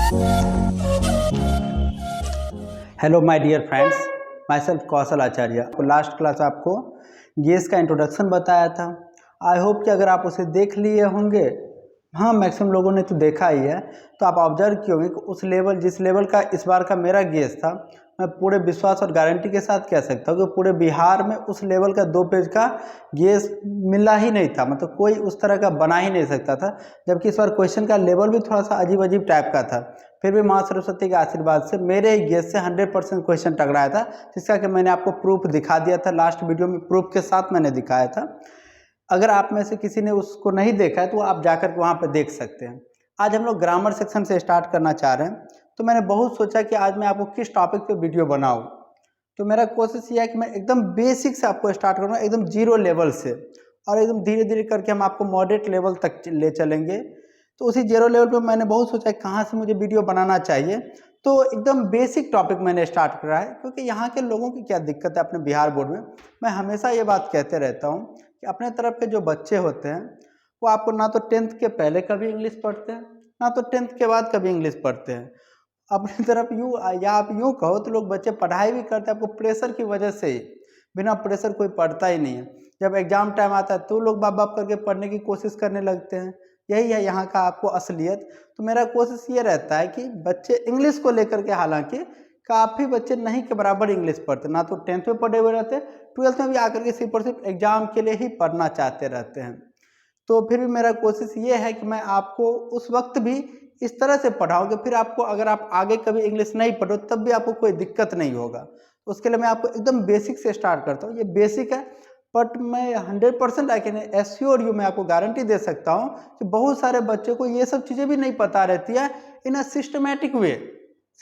Hello my dear friends, myself Kaushal Acharya. Last class आपको guess का introduction बताया था। आई होप कि अगर आप उसे देख लिए होंगे, हाँ मैक्सिमम लोगों ने तो देखा ही है, तो आप ऑब्जर्व किए होंगे कि उस लेवल जिस लेवल का इस बार का मेरा गेस था, मैं पूरे विश्वास और गारंटी के साथ कह सकता हूँ कि पूरे बिहार में उस लेवल का 2 पेज का गेस मिला ही नहीं था। मतलब कोई उस तरह का बना ही नहीं सकता था, जबकि इस बार क्वेश्चन का लेवल भी थोड़ा सा अजीब अजीब टाइप का था। फिर भी माँ सरस्वती के आशीर्वाद से मेरे ही गेस से 100% क्वेश्चन टकराया था, जिसका कि मैंने आपको प्रूफ दिखा दिया था। लास्ट वीडियो में प्रूफ के साथ मैंने दिखाया था। अगर आप में से किसी ने उसको नहीं देखा है तो आप जाकर के वहाँ पर देख सकते हैं। आज हम लोग ग्रामर सेक्शन से स्टार्ट करना चाह रहे हैं, तो मैंने बहुत सोचा कि आज मैं आपको किस टॉपिक पे वीडियो बनाऊँ। तो मेरा कोशिश ये है कि मैं एकदम बेसिक से आपको स्टार्ट करूँगा, एकदम जीरो लेवल से, और एकदम धीरे धीरे करके हम आपको मॉडरेट लेवल तक ले चलेंगे। तो उसी जीरो लेवल पे मैंने बहुत सोचा कहाँ से मुझे वीडियो बनाना चाहिए। तो एकदम बेसिक टॉपिक मैंने स्टार्ट करा है, क्योंकि यहाँ के लोगों की क्या दिक्कत है अपने बिहार बोर्ड में। मैं हमेशा ये बात कहते रहता हूँ कि अपने तरफ के जो बच्चे होते हैं वो आपको ना तो 10th के पहले कभी इंग्लिश पढ़ते हैं, ना तो 10th के बाद कभी इंग्लिश पढ़ते हैं। अपनी तरफ यूँ या आप यूँ कहो तो लोग बच्चे पढ़ाई भी करते हैं आपको प्रेशर की वजह से ही। बिना प्रेशर कोई पढ़ता ही नहीं है। जब एग्ज़ाम टाइम आता है तो लोग बाप बाप करके पढ़ने की कोशिश करने लगते हैं। यही है यहाँ का आपको असलियत। तो मेरा कोशिश ये रहता है कि बच्चे इंग्लिश को लेकर के, हालांकि काफ़ी बच्चे नहीं के बराबर इंग्लिश पढ़ते, ना तो 10th में पढ़े हुए रहते, 12th में भी आकर के सिर्फ और सिर्फ एग्ज़ाम के लिए ही पढ़ना चाहते रहते हैं। तो फिर भी मेरा कोशिश ये है कि मैं आपको उस वक्त भी इस तरह से पढ़ाऊँ कि फिर आपको, अगर आप आगे कभी इंग्लिश नहीं पढ़ो तब भी आपको कोई दिक्कत नहीं होगा। तो उसके लिए मैं आपको एकदम बेसिक से स्टार्ट करता हूँ। ये बेसिक है, बट मैं 100% आई कैन एश्योर यू, मैं आपको गारंटी दे सकता हूँ कि बहुत सारे बच्चों को ये सब चीज़ें भी नहीं पता रहती है। इन अ सिस्टमेटिक वे,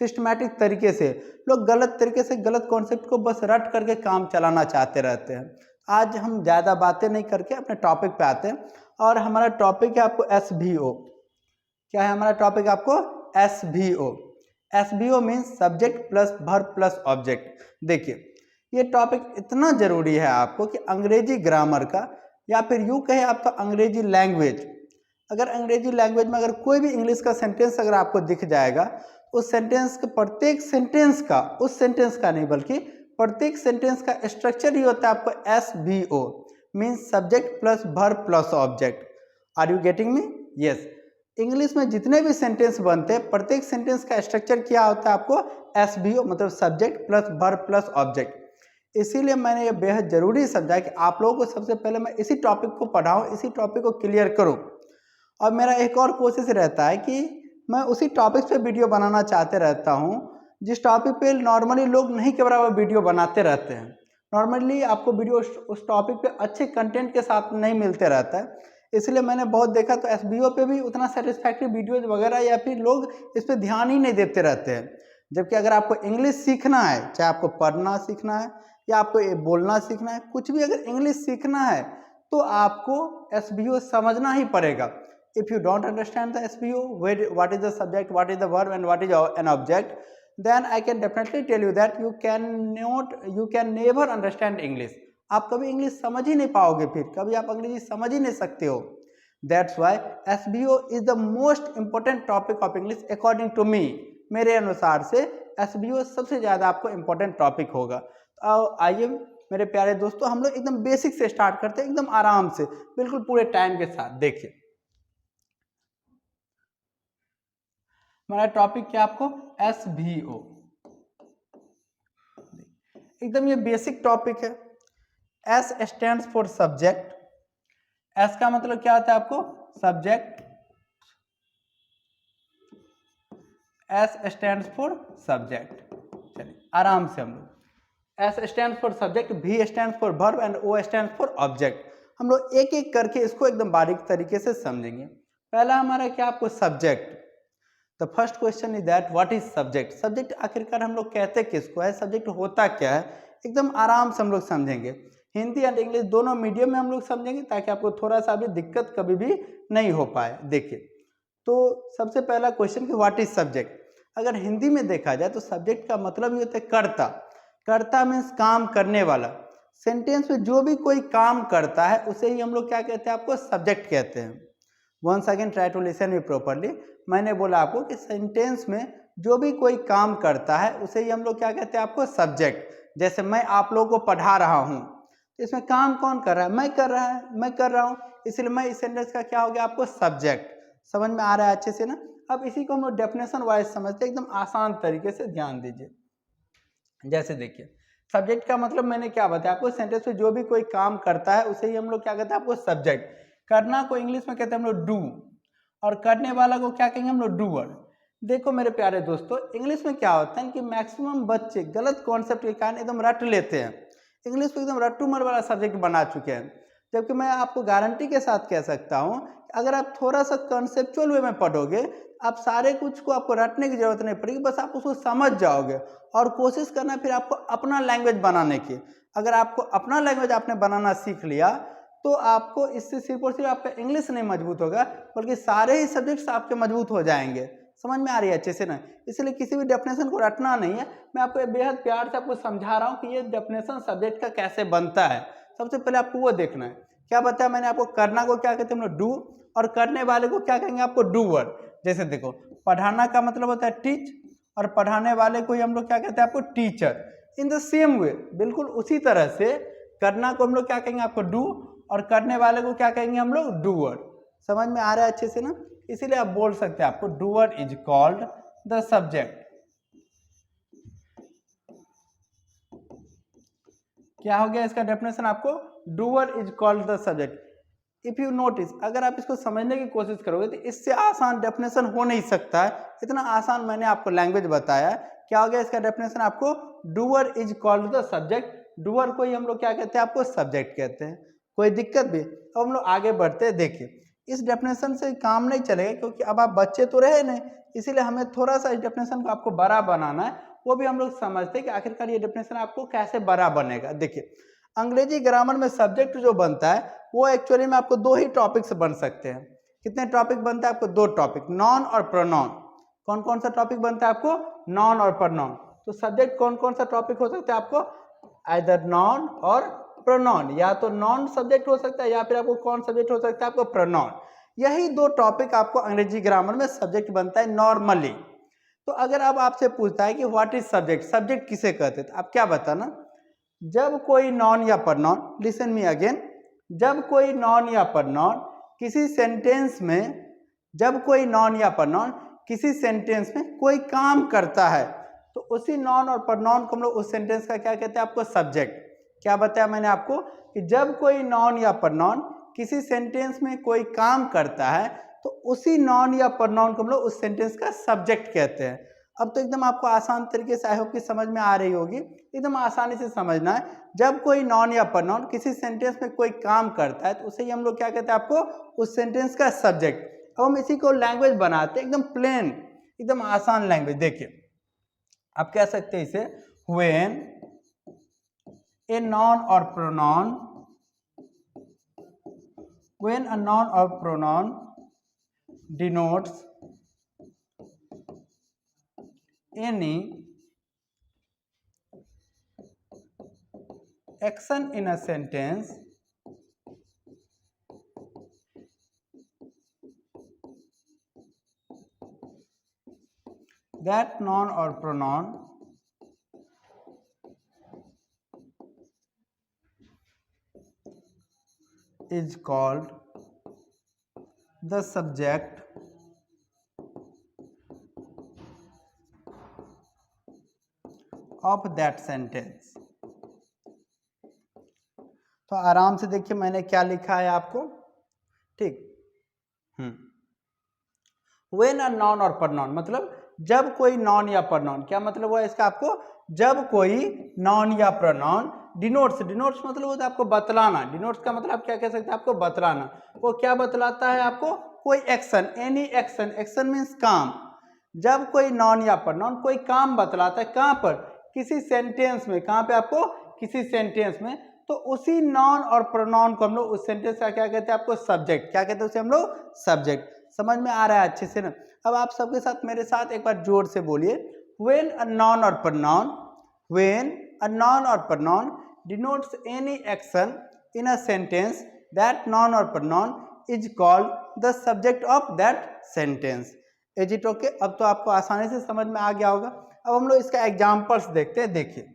सिस्टमेटिक तरीके से लोग गलत तरीके से गलत कॉन्सेप्ट को बस रट करके काम चलाना चाहते रहते हैं। आज हम ज़्यादा बातें नहीं करके अपने टॉपिक पे आते हैं, और हमारा टॉपिक है आपको SVO। क्या है हमारा टॉपिक? आपको SVO। SVO means subject plus verb plus object. देखिए ये टॉपिक इतना ज़रूरी है आपको कि अंग्रेजी ग्रामर का, या फिर यूँ कहे आप तो अंग्रेजी लैंग्वेज। अगर अंग्रेजी लैंग्वेज में अगर कोई भी इंग्लिश का सेंटेंस अगर आपको दिख जाएगा, उस सेंटेंस के प्रत्येक सेंटेंस का, उस सेंटेंस का नहीं बल्कि प्रत्येक सेंटेंस का स्ट्रक्चर ही होता है आपको SVO, means subject plus verb plus object. Are you getting me? Yes. English में जितने भी सेंटेंस बनते हैं, प्रत्येक सेंटेंस का स्ट्रक्चर क्या होता है आपको? SVO, मतलब subject plus verb plus object. इसीलिए मैंने ये बेहद ज़रूरी समझा कि आप लोगों को सबसे पहले मैं इसी टॉपिक को पढ़ाऊँ, इसी टॉपिक को क्लियर करूँ। और मेरा एक और कोशिश रहता है कि मैं उसी टॉपिक पे वीडियो बनाना चाहते रहता हूँ जिस टॉपिक पे नॉर्मली लोग नहीं के बराबर वीडियो बनाते रहते हैं। नॉर्मली आपको वीडियो उस टॉपिक पे अच्छे कंटेंट के साथ नहीं मिलते रहता है। इसलिए मैंने बहुत देखा तो SVO पे भी उतना सेटिस्फैक्ट्री वीडियोज वगैरह, या फिर लोग इस पर ध्यान ही नहीं देते रहते हैं। जबकि अगर आपको इंग्लिश सीखना है, चाहे आपको पढ़ना सीखना है या आपको ये बोलना सीखना है, कुछ भी अगर इंग्लिश सीखना है तो आपको SVO समझना ही पड़ेगा। If you don't understand the SVO, what is the subject, what is the verb and what is an object, then I can definitely tell you that you can never understand English. आप कभी English समझ ही नहीं पाओगे, फिर कभी आप अंग्रेजी समझ ही नहीं सकते हो। That's why SVO is the most important topic of English according to me. मेरे अनुसार से SVO सबसे ज़्यादा आपको इम्पोर्टेंट टॉपिक होगा। तो आइए मेरे प्यारे दोस्तों, हम लोग एकदम बेसिक से स्टार्ट करते हैं, एकदम आराम से, बिल्कुल पूरे टाइम के साथ। देखिए हमारा टॉपिक क्या आपको? SVO। एकदम ये बेसिक टॉपिक है। S stands for subject. S का मतलब क्या होता है आपको? Subject. S stands for subject. चलिए आराम से हम लोग, S stands for subject, V stands for verb and O stands for object. हम लोग एक एक करके इसको एकदम बारीक तरीके से समझेंगे। पहला हमारा क्या आपको? Subject. The first question is that what is subject. Subject आखिरकार हम लोग कहते किसको है? सब्जेक्ट होता क्या है? एकदम आराम से हम लोग समझेंगे। हिंदी एंड इंग्लिश दोनों मीडियम में हम लोग समझेंगे, ताकि आपको थोड़ा सा भी दिक्कत कभी भी नहीं हो पाए। देखिए तो सबसे पहला क्वेश्चन कि व्हाट इज सब्जेक्ट। अगर हिंदी में देखा जाए तो सब्जेक्ट का मतलब ये होता है कर्ता। कर्ता मीन्स काम करने वाला। सेंटेंस में जो भी कोई काम करता है उसे ही हम लोग क्या कहते हैं? आपको सब्जेक्ट कहते हैं। Once again try to listen me properly. मैंने बोला आपको कि सेंटेंस में जो भी कोई काम करता है उसे ही हम लोग क्या कहते हैं आपको सब्जेक्ट। जैसे मैं आप लोगों को पढ़ा रहा हूँ, इसमें काम कौन कर रहा है? मैं कर रहा हूँ, इसलिए मैं इस सेंटेंस का क्या हो गया आपको सब्जेक्ट। समझ में आ रहा है अच्छे से ना? अब इसी को हम लोग डेफिनेशन वाइज समझते हैं, एकदम आसान तरीके से ध्यान दीजिए। जैसे देखिए सब्जेक्ट का मतलब मैंने क्या बताया आपको, सेंटेंस में जो भी कोई काम करता है उसे ही हम लोग क्या कहते हैं आपको सब्जेक्ट। करना को इंग्लिश में कहते हैं हम लोग डू, और करने वाला को क्या कहेंगे हम लोग डूअर। देखो मेरे प्यारे दोस्तों, इंग्लिश में क्या होता है कि मैक्सिमम बच्चे गलत कॉन्सेप्ट के कारण एकदम रट लेते हैं, इंग्लिश को एकदम रट्टूमर वाला सब्जेक्ट बना चुके हैं। जबकि मैं आपको गारंटी के साथ कह सकता हूँ, अगर आप थोड़ा सा कॉन्सेप्चुअल वे में पढ़ोगे, आप सारे कुछ को आपको रटने की जरूरत नहीं पड़ेगी, बस आप उसको समझ जाओगे और कोशिश करना फिर आपको अपना लैंग्वेज बनाने की। अगर आपको अपना लैंग्वेज आपने बनाना सीख लिया तो आपको इससे सिर्फ और सिर्फ आपका इंग्लिश नहीं मजबूत होगा, बल्कि सारे ही सब्जेक्ट्स आपके मजबूत हो जाएंगे। समझ में आ रही है अच्छे से ना? इसलिए किसी भी डेफिनेशन को रटना नहीं है, मैं आपको बेहद प्यार से आपको समझा रहा हूँ कि ये डेफिनेशन सब्जेक्ट का कैसे बनता है। सबसे पहले आपको वो देखना है। क्या बताया मैंने आपको? करना को क्या कहते हैं हम लोग डू, और करने वाले को क्या कहेंगे आपको डूअर। जैसे देखो पढ़ाना का मतलब होता है टीच, और पढ़ाने वाले को हम लोग क्या कहते हैं आपको teacher. In the same way, बिल्कुल उसी तरह से करना को हम लोग क्या कहेंगे आपको डू, और करने वाले को क्या कहेंगे हम लोग डूअर। समझ में आ रहा है अच्छे से ना? इसीलिए आप बोल सकते हैं आपको doer is called the subject. क्या हो गया इसका डेफिनेशन आपको? Doer is called the subject. If you notice, अगर आप इसको समझने की कोशिश करोगे तो इससे आसान डेफिनेशन हो नहीं सकता है। इतना आसान मैंने आपको लैंग्वेज बताया। क्या हो गया इसका डेफिनेशन आपको? Doer is called the subject. Doer को ही हम लोग क्या कहते हैं आपको सब्जेक्ट कहते हैं। कोई दिक्कत भी? अब हम लोग आगे बढ़ते हैं। देखिए इस डेफिनेशन से काम नहीं चलेगा, क्योंकि अब आप बच्चे तो रहे नहीं, इसीलिए हमें थोड़ा सा इस डेफिनेशन को आपको बड़ा बनाना है। वो भी हम लोग समझते हैं कि आखिरकार ये डेफिनेशन आपको कैसे बड़ा बनेगा। देखिए अंग्रेजी ग्रामर में सब्जेक्ट जो बनता है वो एक्चुअली में आपको दो ही टॉपिक से बन सकते हैं। कितने टॉपिक बनता है आपको? दो टॉपिक, नॉन और प्रोनाउन। कौन कौन सा टॉपिक बनता है आपको? नॉन और प्रोनाउन। तो सब्जेक्ट कौन कौन सा टॉपिक हो सकता है आपको? आइदर नॉन और प्रोनाउन, या तो नॉन सब्जेक्ट हो सकता है या फिर आपको कौन सब्जेक्ट हो सकता है आपको? प्रोनाउन। यही दो टॉपिक आपको अंग्रेजी ग्रामर में सब्जेक्ट बनता है नॉर्मली। तो अगर अब आपसे पूछता है कि व्हाट इज सब्जेक्ट, सब्जेक्ट किसे कहते हैं, तो आप क्या बताना? जब कोई नॉन या प्रोनाउन, लिसन मी अगेन, जब कोई नॉन या प्रोनाउन किसी सेंटेंस में, जब कोई नॉन या प्रोनाउन किसी सेंटेंस में कोई काम करता है तो उसी नॉन और प्रोनाउन को हम लोग उस सेंटेंस का क्या कहते हैं आपको? सब्जेक्ट। क्या बताया मैंने आपको कि जब कोई नॉन या प्रोनाउन किसी सेंटेंस में कोई काम करता है तो उसी नॉन या प्रोनाउन को हम लोग उस सेंटेंस का सब्जेक्ट कहते हैं। अब तो एकदम आपको आसान तरीके से आई होप कि समझ में आ रही होगी, एकदम आसानी से समझना है। जब कोई नॉन या प्रोनाउन किसी सेंटेंस में कोई काम करता है तो उसे ही हम लोग क्या कहते हैं आपको? उस सेंटेंस का सब्जेक्ट। अब हम इसी को लैंग्वेज बनाते हैं, एकदम प्लेन, एकदम आसान लैंग्वेज। देखिए आप कह सकते हैं इसे, when a noun or pronoun, when a noun or pronoun denotes any action in a sentence, that noun or pronoun is called the subject of that sentence। तो आराम से देखिए मैंने क्या लिखा है आपको, ठीक। व्हेन अ नॉन और प्रोनाउन मतलब जब कोई नॉन या प्रोनाउन, क्या मतलब हुआ इसका आपको? जब कोई नॉन या प्रोनाउन डिनोट्स, डिनोट्स मतलब होता है आपको बतलाना, डिनोट्स का मतलब आप क्या कह सकते हैं आपको? बतलाना। वो क्या बतलाता है आपको? कोई action, any action, action means काम। जब कोई नॉन या प्रोनाउन कोई काम बतलाता है, कहाँ पर? किसी सेंटेंस में। कहाँ पे आपको? किसी सेंटेंस में। तो उसी नॉन और प्रोनाउन को हम लोग उस सेंटेंस का क्या कहते हैं आपको? सब्जेक्ट। क्या कहते हैं उसे हम लोग? सब्जेक्ट। समझ में आ रहा है अच्छे से ना? अब आप सबके साथ मेरे साथ एक बार जोर से बोलिए, व्हेन अ नॉन और प्रोनाउन, व्हेन अ नॉन और pronoun denotes any action in a sentence, that noun or pronoun is called the subject of that sentence. Is it okay? अब तो आपको आसानी से समझ में आ गया होगा। अब हम लोग इसका एग्जाम्पल्स देखते हैं। देखिए,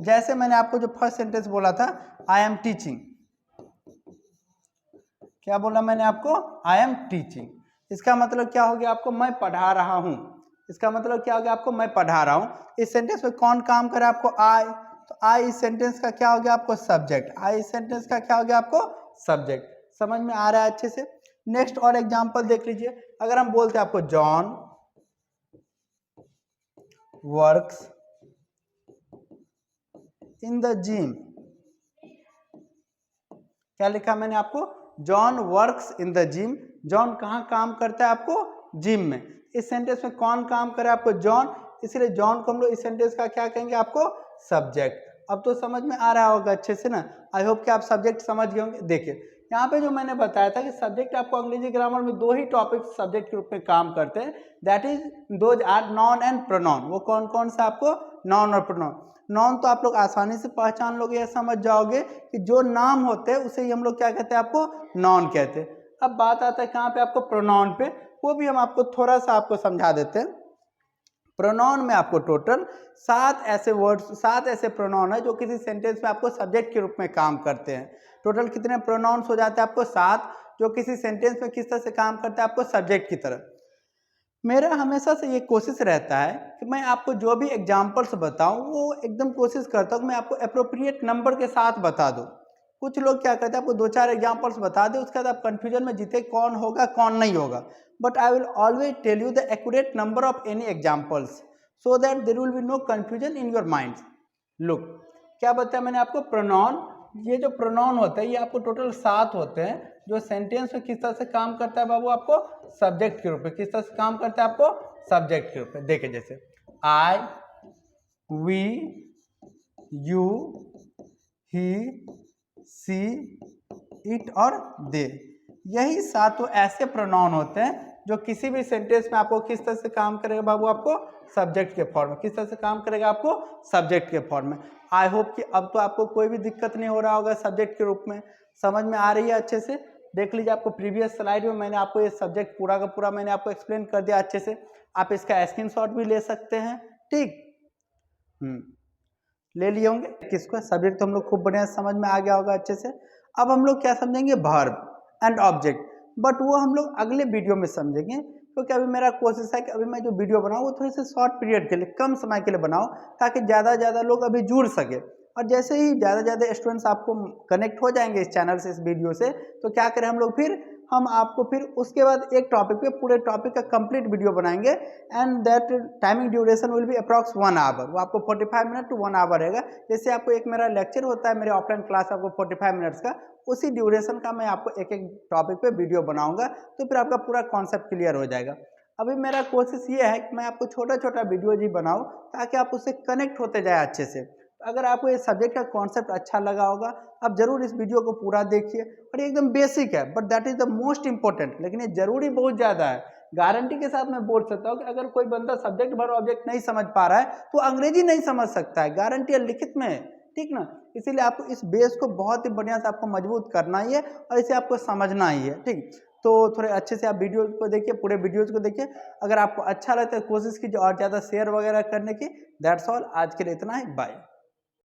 जैसे मैंने आपको जो फर्स्ट सेंटेंस बोला था, आई एम टीचिंग, क्या बोला मैंने आपको? I am teaching. इसका मतलब क्या हो गया आपको? मैं पढ़ा रहा हूं। इसका मतलब क्या हो गया आपको? मैं पढ़ा रहा हूं। इस सेंटेंस में कौन काम करे आपको? आई। तो आई इस सेंटेंस का क्या हो गया आपको? सब्जेक्ट। आई इस सेंटेंस का क्या हो गया आपको? सब्जेक्ट। समझ में आ रहा है अच्छे से? नेक्स्ट और एग्जांपल देख लीजिए। अगर हम बोलते हैं आपको John works in the gym, क्या लिखा मैंने आपको? John works in the gym. John कहाँ काम करता है आपको? जिम में। इस सेंटेंस में कौन काम करे आपको? जॉन। इसलिए जॉन को हम लोग इस सेंटेंस का क्या कहेंगे आपको? सब्जेक्ट। अब तो समझ में आ रहा होगा अच्छे से ना? आई होप कि आप सब्जेक्ट समझ गए होंगे। देखिए यहाँ पे जो मैंने बताया था कि सब्जेक्ट आपको अंग्रेजी ग्रामर में दो ही टॉपिक सब्जेक्ट के रूप में काम करते हैं, that is those are noun and pronoun. वो कौन कौन सा आपको? नॉन और प्रोनाउन। नॉन तो आप लोग आसानी से पहचान लोगे या समझ जाओगे कि जो नाम होते हैं उसे ही हम लोग क्या कहते हैं? आपको नॉन कहते हैं। अब बात आता है कहाँ पे? आपको प्रोनाउन पे। वो भी हम आपको थोड़ा सा आपको समझा देते हैं। प्रोनाउन में आपको टोटल 7 ऐसे वर्ड्स, 7 ऐसे प्रोनाउन है जो किसी सेंटेंस में आपको सब्जेक्ट के रूप में काम करते हैं। टोटल कितने प्रोनाउंस हो जाते हैं आपको? 7, जो किसी सेंटेंस में किस तरह से काम करता है? आपको सब्जेक्ट की तरह। मेरा हमेशा से ये कोशिश रहता है कि मैं आपको जो भी एग्जाम्पल्स बताऊं वो एकदम कोशिश करता हूं कि मैं आपको अप्रोप्रिएट नंबर के साथ बता दूं। कुछ लोग क्या करते हैं, आपको 2-4 एग्जाम्पल्स बता दे, उसके बाद आप कंफ्यूजन में जीते कौन होगा कौन नहीं होगा। But I will always tell you the accurate number of any examples so that there will be no confusion in your mind. Look, क्या बताया मैंने आपको? प्रोनाउन। ये जो प्रोनाउन होता है ये आपको टोटल 7 होते हैं जो सेंटेंस में किस तरह से काम करता है बाबू? आपको सब्जेक्ट के रूप में। किस तरह से काम करता है? आपको सब्जेक्ट के रूप में। देखिए जैसे I, we, you, he, she, it और दे। यही 7 ऐसे प्रोनाउन होते हैं जो किसी भी सेंटेंस में आपको किस तरह से काम करेगा बाबू? आपको सब्जेक्ट के फॉर्म में। किस तरह से काम करेगा? आपको सब्जेक्ट के फॉर्म में। आई होप कि अब तो आपको कोई भी दिक्कत नहीं हो रहा होगा सब्जेक्ट के रूप में। समझ में आ रही है अच्छे से? देख लीजिए, आपको प्रीवियस स्लाइड में मैंने आपको ये सब्जेक्ट पूरा का पूरा मैंने आपको एक्सप्लेन कर दिया अच्छे से। आप इसका स्क्रीनशॉट भी ले सकते हैं। ठीक, ले लिए होंगे। किसको? सब्जेक्ट तो हम लोग खूब बढ़िया समझ में आ गया होगा अच्छे से। अब हम लोग क्या समझेंगे? Verb and object. बट वो हम लोग अगले वीडियो में समझेंगे, क्योंकि अभी मेरा कोशिश है कि अभी मैं जो वीडियो बनाऊँ वो थोड़ी सी शॉर्ट पीरियड के लिए, कम समय के लिए बनाऊँ, ताकि ज़्यादा से ज़्यादा लोग अभी जुड़ सके। और जैसे ही ज़्यादा से ज़्यादा स्टूडेंट्स आपको कनेक्ट हो जाएंगे इस चैनल से, इस वीडियो से, तो क्या करें हम लोग, फिर हम आपको फिर उसके बाद एक टॉपिक पे पूरे टॉपिक का कंप्लीट वीडियो बनाएंगे। And that timing duration will be approx 1 hour. वो आपको 45 मिनट टू 1 आवर रहेगा। जैसे आपको एक मेरा लेक्चर होता है मेरे ऑफलाइन क्लास आपको 45 मिनट्स का, उसी ड्यूरेशन का मैं आपको एक एक टॉपिक पे वीडियो बनाऊंगा, तो फिर आपका पूरा कॉन्सेप्ट क्लियर हो जाएगा। अभी मेरा कोशिश ये है कि मैं आपको छोटा छोटा वीडियो ही बनाऊं ताकि आप उससे कनेक्ट होते जाए अच्छे से। अगर आपको ये सब्जेक्ट का कॉन्सेप्ट अच्छा लगा होगा, आप जरूर इस वीडियो को पूरा देखिए। और ये एकदम बेसिक है, but that is the most important. लेकिन ये जरूरी बहुत ज़्यादा है। गारंटी के साथ मैं बोल सकता हूँ कि अगर कोई बंदा सब्जेक्ट भर ऑब्जेक्ट नहीं समझ पा रहा है तो अंग्रेजी नहीं समझ सकता है। गारंटी है, लिखित में है। ठीक ना? इसीलिए आपको इस बेस को बहुत ही बढ़िया से आपको मजबूत करना ही है और इसे आपको समझना ही है। ठीक, तो थोड़े अच्छे से आप वीडियोज को देखिए, पूरे वीडियोज को देखिए। अगर आपको अच्छा लगता है कोशिश कीजिए और ज़्यादा शेयर वगैरह करने की। दैट्स ऑल, आज के लिए इतना ही। बाय।